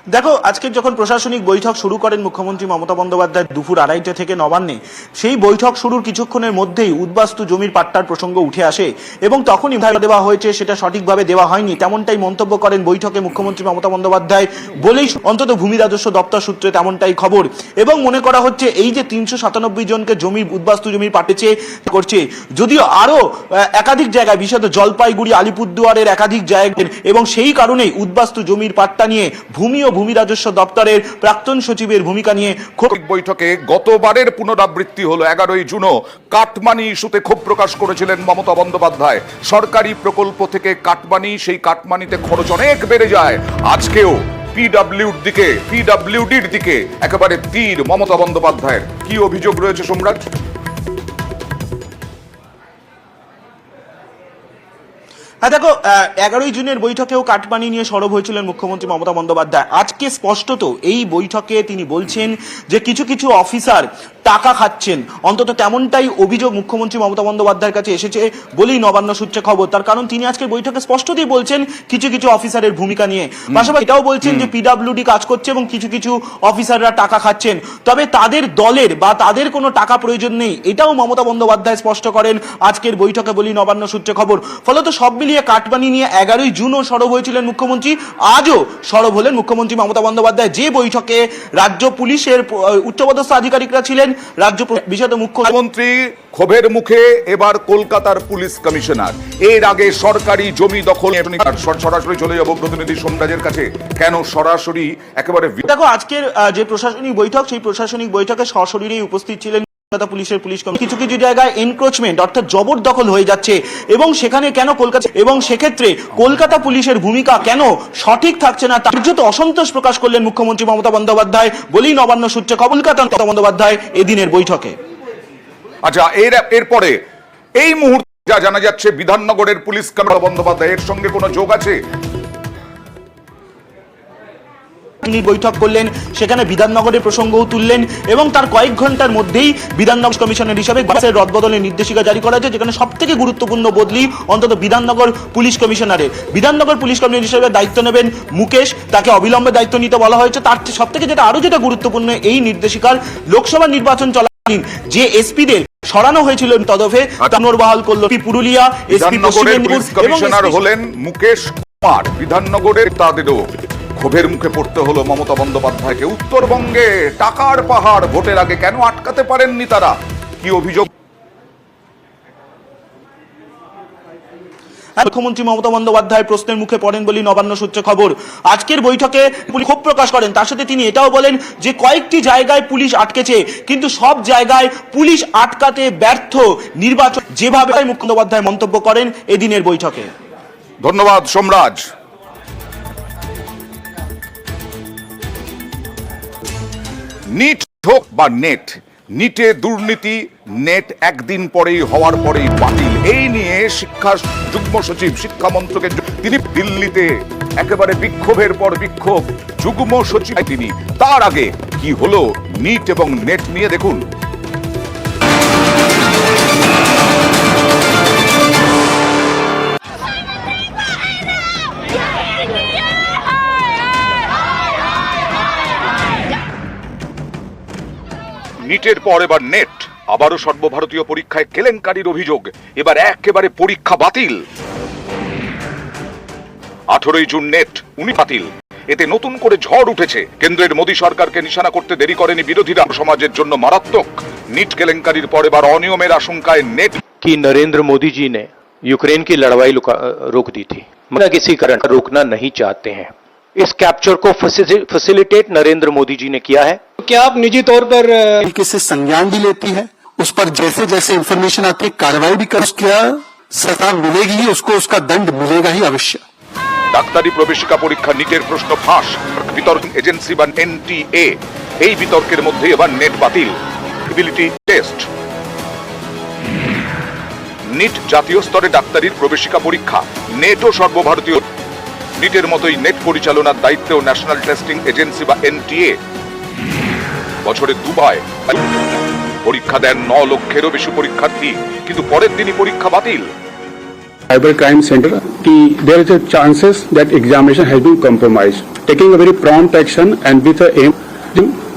দেখো, আজকে যখন প্রশাসনিক বৈঠক শুরু করেন মুখ্যমন্ত্রী মমতা বন্দ্যোপাধ্যায় দুপুর 2:30 থেকে নবান্নে, সেই বৈঠক শুরুর কিছুক্ষণের মধ্যেই উদ্বাস্তু জমির পাট্টার প্রসঙ্গ উঠে আসে এবং তখনই দেওয়া হয়েছে সেটা সঠিকভাবে দেওয়া হয়নি, তেমনটাই মন্তব্য করেন বৈঠকে মুখ্যমন্ত্রী মমতা বন্দ্যোপাধ্যায় বলেই অন্তত ভূমি রাজস্ব দপ্তর সূত্রে তেমনটাই খবর। এবং মনে করা হচ্ছে এই যে 397 জনকে জমির উদ্বাস্তু জমির পাটেছে করছে, যদিও আরো একাধিক জায়গায় বিশেষত জলপাইগুড়ি, আলিপুরদুয়ারের একাধিক জায়গায়, এবং সেই কারণেই উদ্বাস্তু জমির পাট্টা নিয়ে ভূমি ও ভূমি রাজস্ব দপ্তরের প্রাক্তন সচিবের ভূমিকা নিয়ে বৈঠকে গতবারের পুনরাবৃত্তি হলো। 11ই জুনও কাটমানি ইস্যুতে ক্ষোভ প্রকাশ করেছিলেন মমতা বন্দ্যোপাধ্যায়। সরকারি প্রকল্প থেকে কাটমানি, সেই কাটমানিতে খরচ অনেক বেড়ে যায়। আজকেও পিডব্লিউডির দিকে একেবারে তীর মমতা বন্দ্যোপাধ্যায়ের। কি অভিযোগ রয়েছে সম্রাট? হ্যাঁ দেখো, 11ই জুনের বৈঠকেও কাটমানি নিয়ে সরব হয়েছিলেন মুখ্যমন্ত্রী মমতা বন্দ্যোপাধ্যায়। আজকে স্পষ্টত এই বৈঠকে তিনি বলছেন যে কিছু কিছু অফিসার টাকা খাচ্ছেন, অন্তত তেমনটাই অভিযোগ মুখ্যমন্ত্রী মমতা বন্দ্যোপাধ্যায়ের কাছে এসেছে বলেই নবান্ন সূত্রে খবর। তার কারণ তিনি আজকে বৈঠকে স্পষ্টতই বলছেন কিছু কিছু অফিসারের ভূমিকা নিয়ে, পাশাপাশি এটাও বলছেন যে পিডব্লিউডি কাজ করছে এবং কিছু কিছু অফিসাররা টাকা খাচ্ছেন, তবে তাদের দলের বা তাদের কোনো টাকা প্রয়োজন নেই, এটাও মমতা বন্দ্যোপাধ্যায় স্পষ্ট করেন আজকের বৈঠকে বলেই নবান্ন সূত্রে খবর। ফলত সব মিলিয়ে কাটমানি নিয়ে 11ই জুনও সরব হয়েছিলেন মুখ্যমন্ত্রী, আজও সরব হলেন মুখ্যমন্ত্রী মমতা বন্দ্যোপাধ্যায়। যে বৈঠকে রাজ্য পুলিশের উচ্চপদস্থ আধিকারিকরা ছিলেন, রাজ্য বিশেষত মুখ্যমন্ত্রী ক্ষোভের মুখে এবার কলকাতার পুলিশ কমিশনার। এর আগে সরকারি জমি দখল। সরাসরি চলে যাব প্রতিনিধি সোমরাজের কাছে। কেন সরাসরি একেবারে? দেখো, আজকের যে প্রশাসনিক বৈঠক, সেই প্রশাসনিক বৈঠকে সশরীরে উপস্থিত ছিলেন পুলিশের পুলিশ কমিশনার। কিছু কিছু জায়গায় এনক্রোচমেন্ট অর্থাৎ জবরদখল হয়ে যাচ্ছে এবং সেখানে কেন কলকাতা এবং সেক্ষেত্রে কলকাতা পুলিশের ভূমিকা কেন সঠিক থাকছে না, তার জন্য অসন্তোষ প্রকাশ করলেন মুখ্যমন্ত্রী মমতা বন্দ্যোপাধ্যায় বলেই নবান্ন সূত্রে খবর। কলকাতা মমতা বন্দ্যোপাধ্যায় এদিনের বৈঠকে। আচ্ছা, এরপরে এই মুহূর্তে যা জানা যাচ্ছে, বিধাননগরের পুলিশ কমিশনার বন্দ্যোপাধ্যায়ের সঙ্গে কোনো যোগ আছে? তিনি বৈঠক করলেন, সেখানে বিধাননগরের প্রসঙ্গও তুললেন এবং তার কয়েক ঘন্টার মধ্যেই বিধাননগর কমিশনার হিসাবে বাসের রদবদলের নির্দেশিকা জারি করা হয়েছে, যেখানে সব থেকে গুরুত্বপূর্ণ বদলি অন্তত বিধাননগর পুলিশ কমিশনারের। বিধাননগর পুলিশ কমিশনার হিসেবে দায়িত্ব নেবেন মুকেশ, তাকে অবিলম্বে দায়িত্ব নিতে বলা হয়েছে। তার সব থেকে যেটা গুরুত্বপূর্ণ, এই নির্দেশিকার লোকসভা নির্বাচন চলাকালীন যে এসপিদের সরানো হয়েছিল তদফে পুনর্বহাল করল পুরুলিয়া এসপি কমিশনার হলেন মুকেশ কুমার। বিধাননগরের তাদেরও ক্ষোভের মুখে পড়তে হলো মমতা বন্দ্যোপাধ্যায়কে। উত্তরবঙ্গে টাকার পাহাড়, ভোটের আগে কেন আটকাতে পারেননি তারা? কি অভিযোগ? মুখ্যমন্ত্রী মমতা বন্দ্যোপাধ্যায় প্রশ্নের মুখে পড়েন বলেই নবান্ন সূত্রে খবর। আজকের বৈঠকে ক্ষোভ প্রকাশ করেন, তার সাথে তিনি এটাও বলেন যে কয়েকটি জায়গায় পুলিশ আটকেছে, কিন্তু সব জায়গায় পুলিশ আটকাতে ব্যর্থ নির্বাচন, যেভাবে মুখ্যমন্ত্রী বন্দ্যোপাধ্যায় মন্তব্য করেন এদিনের বৈঠকে। ধন্যবাদ সোমরাজ। নিট হোক বা নেট, নিটে দুর্নীতি, নেট একদিন পরেই হওয়ার পরেই বাতিল। এই নিয়ে শিক্ষা যুগ্ম সচিব, শিক্ষা মন্ত্রকের তিনি দিল্লিতে একেবারে বিক্ষোভের পর বিক্ষোভ, যুগ্ম সচিব তিনি। তার আগে কি হলো নিট এবং নেট নিয়ে দেখুন। নিটের পর এবার নেট, আবারও সর্বভারতীয় পরীক্ষায় কেলেঙ্কারির অভিযোগ। এবার একেবারে পরীক্ষা বাতিল। 18ই জুন নেট বাতিল। এতে নতুন করে ঝড় উঠেছে। কেন্দ্রের মোদী সরকারকে নিশানা করতে দেরি করেনি বিরোধীরা। সমাজের জন্য মারাত্মক। নিট কেলেঙ্কারির পর এবার অনিয়মের আশঙ্কায় নেট। कि नरेंद्र मोदी जी ने यूक्रेन की लड़ाई रोक दी थी, मगर किसी कारण रोकना नहीं चाहते हैं। इस कैप्चर को फैसिलिटेट नरेंद्र मोदी जी ने किया है। क्या आप निजी तौर पर तरीके से संज्ञान भी लेती है, उस पर जैसे जैसे इंफॉर्मेशन आती है कार्रवाई भी कर, उसका सजा मिलेगी ही, उसको उसका दंड मिलेगा ही अवश्य। ডাক্তারি প্রবেশিকা পরীক্ষা নিটের প্রশ্ন ফাঁস। বিতর্ক এজেন্সি বা এনটিএ, এই বিতর্কের মধ্যে এবার নেট বাতিল। Ability test. নিট জাতীয় স্তরে ডাক্তারির প্রবেশিকা পরীক্ষা, নেটও সর্বভারতীয়। নিটের মতোই নেট পরিচালনার দায়িত্বেও ন্যাশনাল টেস্টিং এজেন্সি বা এনটিএ। বছরে দুবার পরীক্ষা দেন 9 লক্ষেরও বেশি পরীক্ষার্থী, কিন্তু পরের দিনই পরীক্ষা বাতিল। Cyber Crime Center कि there is a chances that examination has been compromised. Taking a very prompt action and with a aim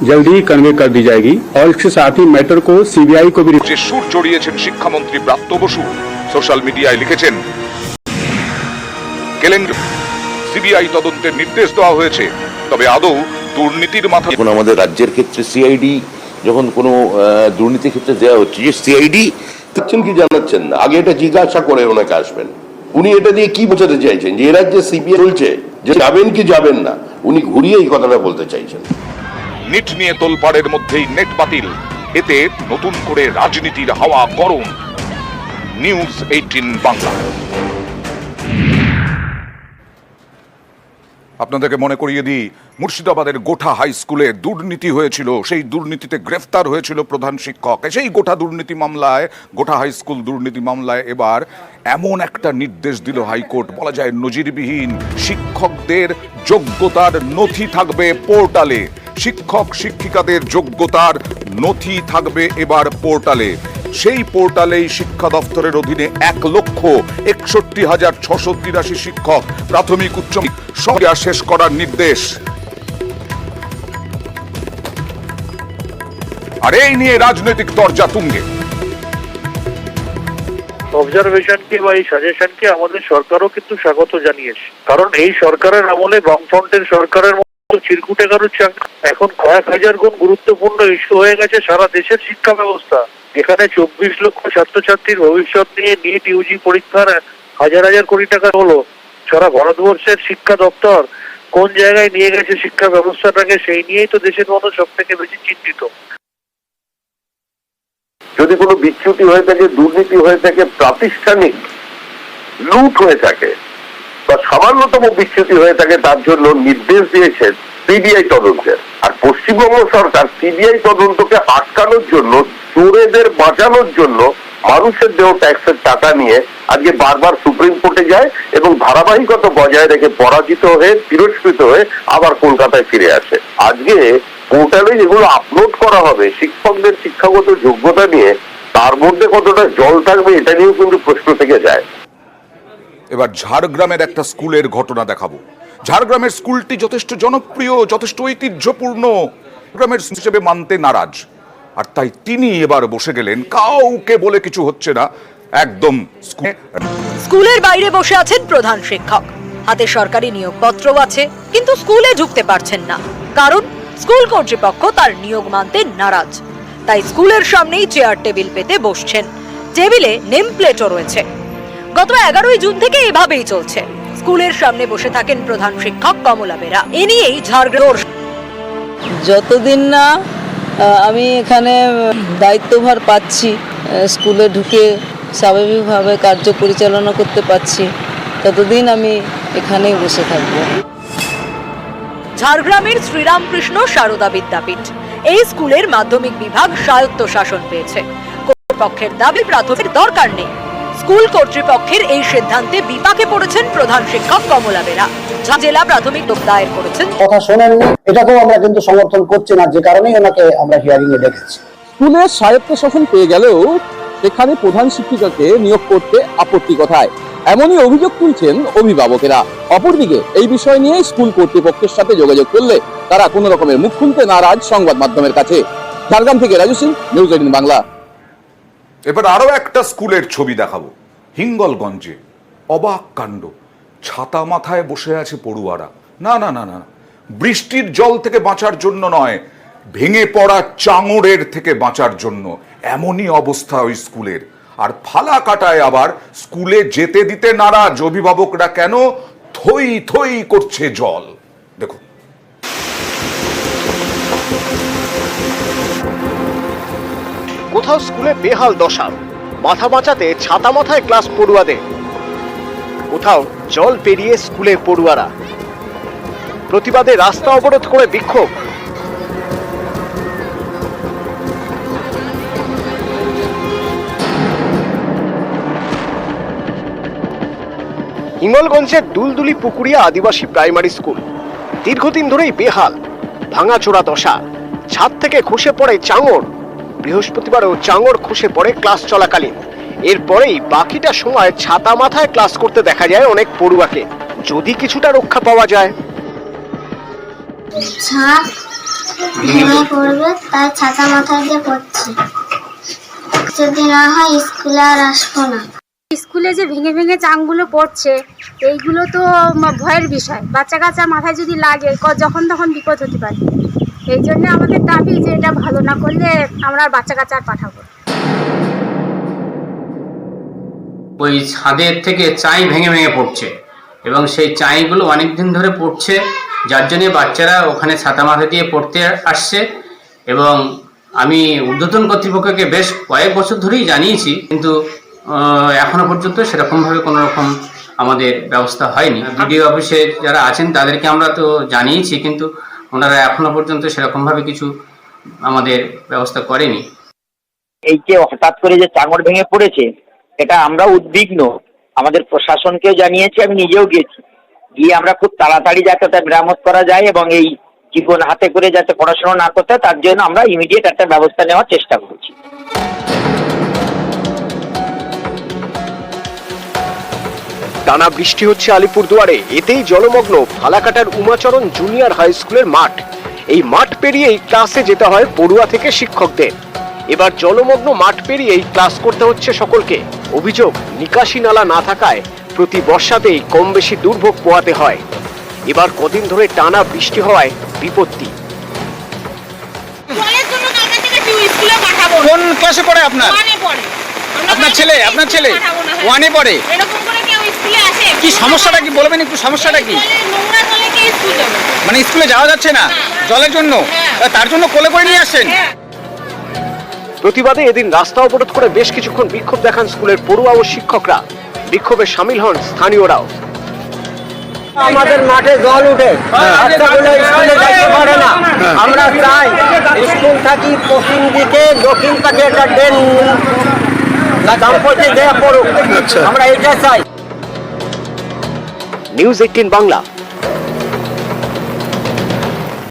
जल्दी ही कन्वे कर दी जाएगी और इसके साथ ही मैटर को सीबीआई को भी যে সুর চড়িয়েছেন শিক্ষামন্ত্রী ব্রাত্য বসু সোশ্যাল মিডিয়ায় লিখেছেন কেলেঙ্কারি সিবিআই তদন্তের নির্দেশ দেওয়া হয়েছে, তবে আদৌ দুর্নীতির মাথা এখন আমাদের রাজ্যের ক্ষেত্রে সিআইডি যখন কোনো দুর্নীতির ক্ষেত্রে দেওয়া হচ্ছে যে সিআইডি চাচ্ছেন কি জানাচ্ছেন না, আগে এটা জিজ্ঞাসা করে ওনাকে আসবেন। উনি এটা দিয়ে কি বোঝাতে চাইছেন যে এ রাজ্যে সিবিআই চলছে যে যাবেন কি যাবেন না, উনি ঘুরিয়ে এই কথাটা বলতে চাইছেন। নিট নিয়ে তোলপাড়ের মধ্যেই নেট বাতিল, এতে নতুন করে রাজনীতির হাওয়া গরম। নিউজ 18 বাংলা। আপনাদেরকে মনে করিয়ে দিই, মুর্শিদাবাদের গোঠা হাই স্কুলে দুর্নীতি হয়েছিল, সেই দুর্নীতিতে গ্রেফতার হয়েছিল প্রধান শিক্ষক। সেই গোঠা হাই স্কুল দুর্নীতি মামলায় এবার এমন একটা নির্দেশ দিল হাইকোর্ট, বলা যায় নজিরবিহীন। শিক্ষকদের যোগ্যতার নথি থাকবে পোর্টালে, শিক্ষক শিক্ষিকাদের যোগ্যতার নথি থাকবে এবার পোর্টালে। সেই পোর্টালেই শিক্ষা দপ্তরের অধীনে 1,61,683 শিক্ষক প্রাথমিক উচ্চ সংখ্যা শেষ করার নির্দেশ। আর এই নিয়ে রাজনৈতিক তরজা তুঙ্গে। অবজারভেশনকে বা এই সাজেশনকে আমাদের সরকারও কিন্তু স্বাগত জানিয়েছে, কারণ এই সরকারের আমলে বামফ্রন্টের সরকারের মতো চিরকুটে কারুর এখন কয়েক হাজার গুণ গুরুত্বপূর্ণ ইস্যু হয়ে গেছে সারা দেশের শিক্ষা ব্যবস্থা। এখানে 24 লক্ষ ছাত্রছাত্রীর ভবিষ্যৎ নিয়ে নিট ইউজি পরীক্ষার হাজার হাজার কোটি টাকা হলো। সারা ভারতবর্ষের শিক্ষা দপ্তর কোন জায়গায় নিয়ে গেছে শিক্ষা ব্যবস্থাটাকে, সেই নিয়েই তো দেশের মানুষ সব থেকে বেশি চিন্তিত। যদি কোনো বিচ্যুতি হয়ে থাকে, দুর্নীতি হয়ে থাকে, প্রাতিষ্ঠানিক লুট হয়ে থাকে বা সামান্যতম বিচ্যুতি হয়ে থাকে, তার জন্য নির্দেশ দিয়েছেন সিবিআই তদন্তের। আর পশ্চিমবঙ্গ সরকার সিবিআই তদন্তকে আটকানোর জন্য, চোরেদের বাঁচানোর জন্য মানুষের দেহ ট্যাক্সের টাকা নিয়ে আজকে বারবার সুপ্রিম কোর্টে যায় এবং ধারাবাহিকতা বজায় রেখে পরাজিত হয়ে, তিরস্কৃত হয়ে আবার কলকাতায় ফিরে আসে। আজকে পোর্টালে যেগুলো আপলোড করা হবে শিক্ষকদের শিক্ষাগত যোগ্যতা নিয়ে, তার মধ্যে কতটা জল থাকবে এটা নিয়েও কিন্তু প্রশ্ন থেকে যায়। এবার ঝাড়গ্রামের একটা স্কুলের ঘটনা দেখাবো। ঝাড়গ্রামের স্কুলটি যথেষ্ট জনপ্রিয়, যথেষ্ট ঐতিহ্যপূর্ণ, গ্রামের হিসেবে মানতে নারাজ। আর তাই তিনি এবার বসে গেলেন, কাউকে বলে কিছু হচ্ছে না, একদম স্কুলের বাইরে বসে আছেন প্রধান শিক্ষক, হাতে সরকারি নিয়োগপত্র আছে, কিন্তু স্কুলে ঢুকতে পারছেন না, কারণ স্কুল কর্তৃপক্ষ তার নিয়োগ মানতে নারাজ। তাই স্কুলের সামনেই চেয়ার টেবিল পেতে বসছেন, টেবিলে নেম প্লেটও রয়েছে। গত 11ই জুন থেকে এভাবেই চলছে। স্কুলের সামনে বসে থাকেন প্রধান শিক্ষক কমলা বেরা। এ নিয়েই ঝাড়গ্রাম যতদিন না আমি এখানে দায়িত্বভার পাচ্ছি, স্কুলে ঢুকে স্বাভাবিকভাবে কার্য পরিচালনা করতে পারছি, ততদিন আমি এখানেই বসে থাকব। ঝাড়গ্রামের শ্রীরামকৃষ্ণ সারদা বিদ্যাপীঠ, এই স্কুলের মাধ্যমিক বিভাগ স্বায়ত্ত শাসন পেয়েছে। কর্তৃপক্ষের দাবি প্রাথমিক দরকার নেই। স্কুল কর্তৃপক্ষের এই সিদ্ধান্তে বিপাকে পড়েছেন প্রধান শিক্ষক কমলা বেরা। জেলা প্রাথমিক দায়ের করেছেন। কথা শোনেননি, এটাকেও আমরা কিন্তু সমর্থন করছি না, যে কারণেই ওনাকে আমরা হিয়ারিং এ ডেকেছি। স্কুলের স্বায়ত্ত শাসন পেয়ে গেলেও সেখানে প্রধান শিক্ষিকাকে নিয়োগ করতে আপত্তি কথায়, এমনই অভিযোগ তুলছেন অভিভাবকেরা। অপরদিকে এই বিষয় নিয়ে স্কুল কর্তৃপক্ষের সাথে যোগাযোগ করলে তারা কোনো রকমের মুখ খুলতে নারাজ সংবাদ মাধ্যমের কাছে। ঝাড়গ্রাম থেকে রাজু সিং, নিউজ 18 বাংলা। এবার আরো একটা স্কুলের ছবি দেখাবো। হিঙ্গলগঞ্জে অবাক কাণ্ড, ছাতা মাথায় বসে আছে পড়ুয়ারা। না না না না, বৃষ্টির জল থেকে বাঁচার জন্য নয়, ভেঙে পড়া চাঙড়ের থেকে বাঁচার জন্য। এমনই অবস্থা ওই স্কুলের। আর ফালা কাটায় আবার স্কুলে যেতে দিতে নারাজ অভিভাবকরা। কেন? থই থই করছে জল। দেখুন, কোথাও স্কুলে বেহাল দশা, মাথা বাঁচাতে ছাতা মাথায় ক্লাস পড়ুয়াদের, কোথাও জল পেরিয়ে স্কুলে পড়ুয়ারা। প্রতিবাদে রাস্তা অবরোধ করে বিক্ষোভ। হিঙ্গলগঞ্জের দুলদুলি পুকুরিয়া আদিবাসী প্রাইমারি স্কুল দীর্ঘদিন ধরেই বেহাল, ভাঙাচোরা দশা। ছাদ থেকে খসে পড়ে চাঙড়। বৃহস্পতিবারও চাঙড় খসে পড়ে ক্লাস চলাকালীন। এরপরেই বাকিটা সময় ছাতা মাথায় ক্লাস করতে দেখা যায় অনেক পড়ুয়াকে। যদি কিছুটা রক্ষা পাওয়া যায়। ছাদ ভেঙে পড়বে তাই ছাতা মাথায় দিয়ে পড়ছি, যদি না হয় স্কুলে আর আসবো না। স্কুলে যে ভেঙে ভেঙে চাংগুলো পড়ছে এইগুলো তো ভয়ের বিষয়, বাচ্চা কাচ্চা মাথায় যদি লাগে যখন তখন বিপদ হতে পারে। এই জন্য আমাদের দাবি যে এটা ভালো না করলে আমরা আর বাচ্চা কাচ্চা আর পাঠাবো। ওই ছাদের থেকে চাই ভেঙে ভেঙে পড়ছে এবং সেই চাইগুলো অনেক দিন ধরে পড়ছে, যার জন্য বাচ্চারা ওখানে ছাতা মাথা দিয়ে পড়তে আসছে। এবং আমি ঊর্ধ্বতন কর্তৃপক্ষকে বেশ কয়েক বছর ধরেই জানিয়েছি, কিন্তু এখনো পর্যন্ত সেরকমভাবে কোনো রকম আমাদের ব্যবস্থা হয়নি। বিডিও অফিসে যারা আছেন তাদেরকে আমরা তো জানিয়েছি, কিন্তু ওনারা এখনো পর্যন্ত সেরকমভাবে কিছু আমাদের ব্যবস্থা করেনি। এই যে হঠাৎ করে যে চাঙড় ভেঙে পড়েছে, এটা আমরা উদ্বিগ্ন, আমাদের প্রশাসনকেও জানিয়েছি, আমি নিজেও গিয়েছি, গিয়ে আমরা খুব তাড়াতাড়ি যাতে তা মেরামত করা যায় এবং এই জীবন হাতে করে যাতে পড়াশোনা না করতে হয় তার জন্য আমরা ইমিডিয়েট একটা ব্যবস্থা নেওয়ার চেষ্টা করছি। টানা বৃষ্টি হচ্ছে আলিপুরদুয়ারে, এতেই জলমগ্ন ফালাকাটার উমাচরণ জুনিয়র হাই স্কুলের মাঠ। এই মাঠ পেরিয়েই ক্লাসে যেতে হয় পড়ুয়া থেকে শিক্ষকদের। এবার জলমগ্ন মাঠ পেরিয়েই ক্লাস করতে হচ্ছে সকলকে। অভিযোগ, নিকাশি নালা না থাকায় প্রতি বর্ষাতেই কম বেশি দুর্ভোগ পোহাতে হয়। এবার কদিন ধরে টানা বৃষ্টি হওয়ায় বিপত্তি। কোন ক্লাসে পড়ে আপনার? আপনার ছেলে? আপনার ছেলে ওয়ানে পড়ে? কি সমস্যাটা কি বলবেন একটু? সমস্যাটা কি? মানে স্কুলে যাওয়া যাচ্ছে না জলের জন্য, তার জন্য কোলে করে নিয়ে আসছেন? প্রতিবাদে এদিন রাস্তা অবরোধ করে বেশ কিছুক্ষণ বিক্ষোভ দেখান স্কুলের পড়ুয়া ও শিক্ষকরা। বিক্ষোভে সামিল হন স্থানীয়রাও। আমাদের মাঠে জল উঠে, বাচ্চাগুলো স্কুলে যাইতে পারে না। আমরা চাই স্কুল থাকি পশ্চিম দিকে, দক্ষিণ পাশে একটা ড্রেন দাম্পত্য দেয়া পড়ুক, আমরা এটা চাই। নিউজ 18 বাংলা।